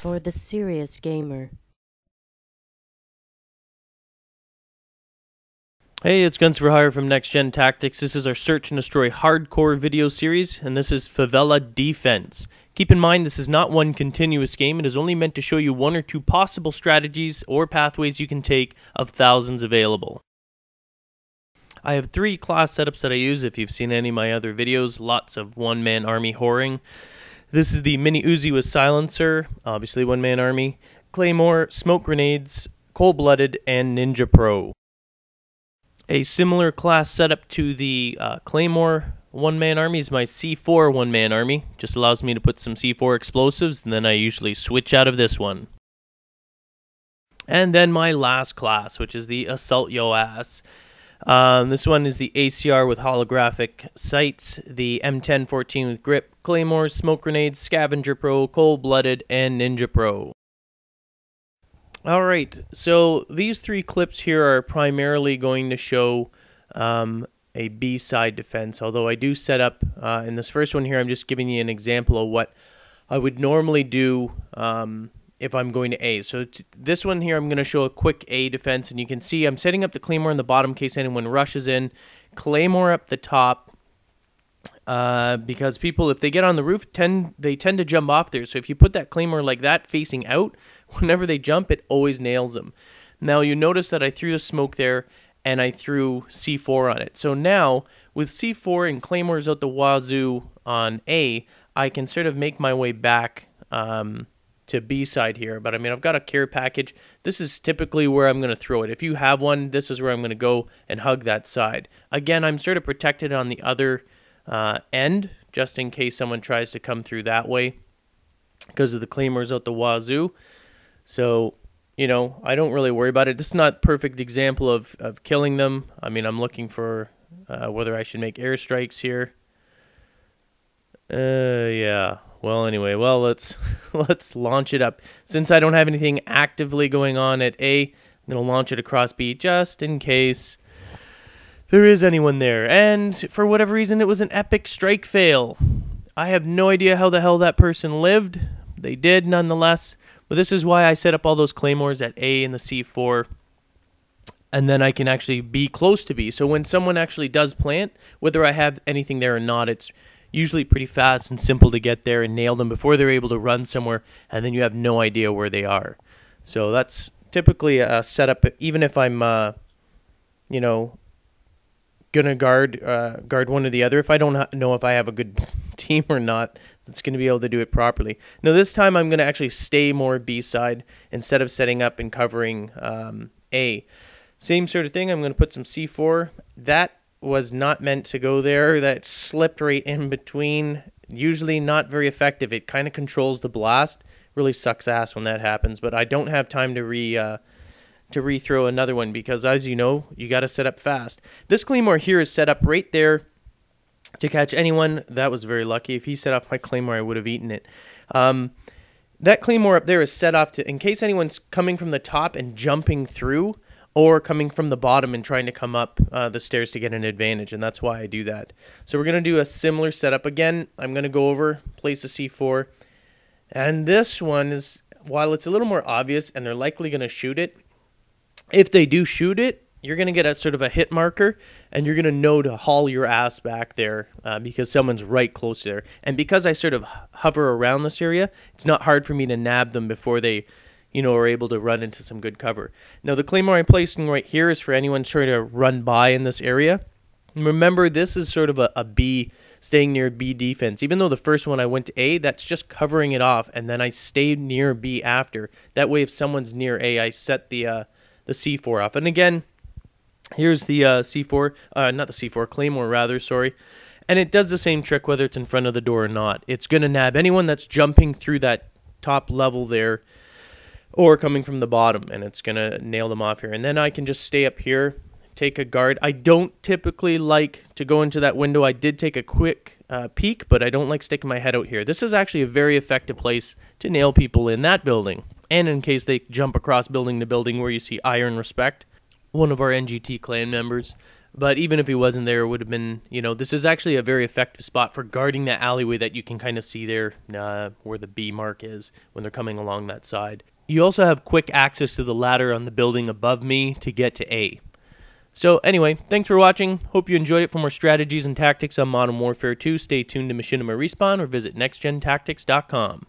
for the serious gamer. Hey, it's GUNNS4HIRE from NextGenTactics. This is our Search and Destroy hardcore video series, and this is Favela Defense. Keep in mind, this is not one continuous game. It is only meant to show you one or two possible strategies or pathways you can take of thousands available. I have three class setups that I use. If you've seen any of my other videos, lots of one-man army whoring. This is the Mini Uzi with silencer, obviously one-man army, Claymore, smoke grenades, cold-blooded, and Ninja Pro. A similar class setup to the Claymore one-man army is my C4 one-man army. Just allows me to put some C4 explosives, and then I usually switch out of this one. And then my last class, which is the Assault Yo Ass. This one is the ACR with holographic sights, the M1014 with grip, claymores, smoke grenades, scavenger pro, cold-blooded, and ninja pro. Alright, so these three clips here are primarily going to show a B-side defense, although I do set up, in this first one here, I'm just giving you an example of what I would normally do if I'm going to A. So this one here, I'm going to show a quick A defense, and you can see I'm setting up the Claymore in the bottom in case anyone rushes in. Claymore up the top, because people, if they get on the roof, they tend to jump off there. So if you put that Claymore like that facing out, whenever they jump, it always nails them. Now you notice that I threw the smoke there, and I threw C4 on it. So now, with C4 and Claymores out the wazoo on A, I can sort of make my way back to B side here, but I mean, I've got a care package. This is typically where I'm going to throw it. If you have one, this is where I'm going to go and hug that side. Again, I'm sort of protected on the other end, just in case someone tries to come through that way because of the Claymores out the wazoo. So, you know, I don't really worry about it. This is not a perfect example of killing them. I mean, I'm looking for whether I should make airstrikes here. Yeah. Well, anyway, well, let's launch it up. Since I don't have anything actively going on at A, I'm going to launch it across B just in case there is anyone there. And for whatever reason, it was an epic strike fail. I have no idea how the hell that person lived. They did, nonetheless. But this is why I set up all those Claymores at A and the C4. And then I can actually be close to B. So when someone actually does plant, whether I have anything there or not, it's usually pretty fast and simple to get there and nail them before they're able to run somewhere, and then you have no idea where they are. So that's typically a setup, even if I'm, you know, gonna guard one or the other. If I don't know if I have a good team or not, that's gonna be able to do it properly. Now this time I'm gonna actually stay more B side instead of setting up and covering A. Same sort of thing. I'm gonna put some C4. That was not meant to go there. That slipped right in between. Usually not very effective. It kind of controls the blast. Really sucks ass when that happens, but I don't have time to rethrow another one because, as you know, you got to set up fast. This Claymore here is set up right there to catch anyone. That was very lucky. If he set off my Claymore, I would have eaten it. That Claymore up there is set off to, in case anyone's coming from the top and jumping through, or coming from the bottom and trying to come up the stairs to get an advantage, and that's why I do that. So we're going to do a similar setup. Again, I'm going to go over, place a C4, and this one is, while it's a little more obvious and they're likely going to shoot it, if they do shoot it, you're going to get a sort of a hit marker, and you're going to know to haul your ass back there because someone's right close there. And because I sort of hover around this area, it's not hard for me to nab them before they, you know, are able to run into some good cover. Now, the Claymore I'm placing right here is for anyone trying to run by in this area. Remember, this is sort of a B, staying near B defense. Even though the first one I went to A, that's just covering it off, and then I stayed near B after. That way, if someone's near A, I set the C4 off. And again, here's the C4, not the C4, Claymore rather, sorry. And it does the same trick whether it's in front of the door or not. It's going to nab anyone that's jumping through that top level there, or coming from the bottom, and it's going to nail them off here. And then I can just stay up here, take a guard. I don't typically like to go into that window. I did take a quick peek, but I don't like sticking my head out here. This is actually a very effective place to nail people in that building, and in case they jump across building to building where you see Iron Respect, one of our NGT clan members. But even if he wasn't there, it would have been, this is actually a very effective spot for guarding that alleyway that you can kind of see there where the B mark is when they're coming along that side. You also have quick access to the ladder on the building above me to get to A. So anyway, thanks for watching. Hope you enjoyed it. For more strategies and tactics on Modern Warfare 2, stay tuned to Machinima Respawn or visit NextGenTactics.com.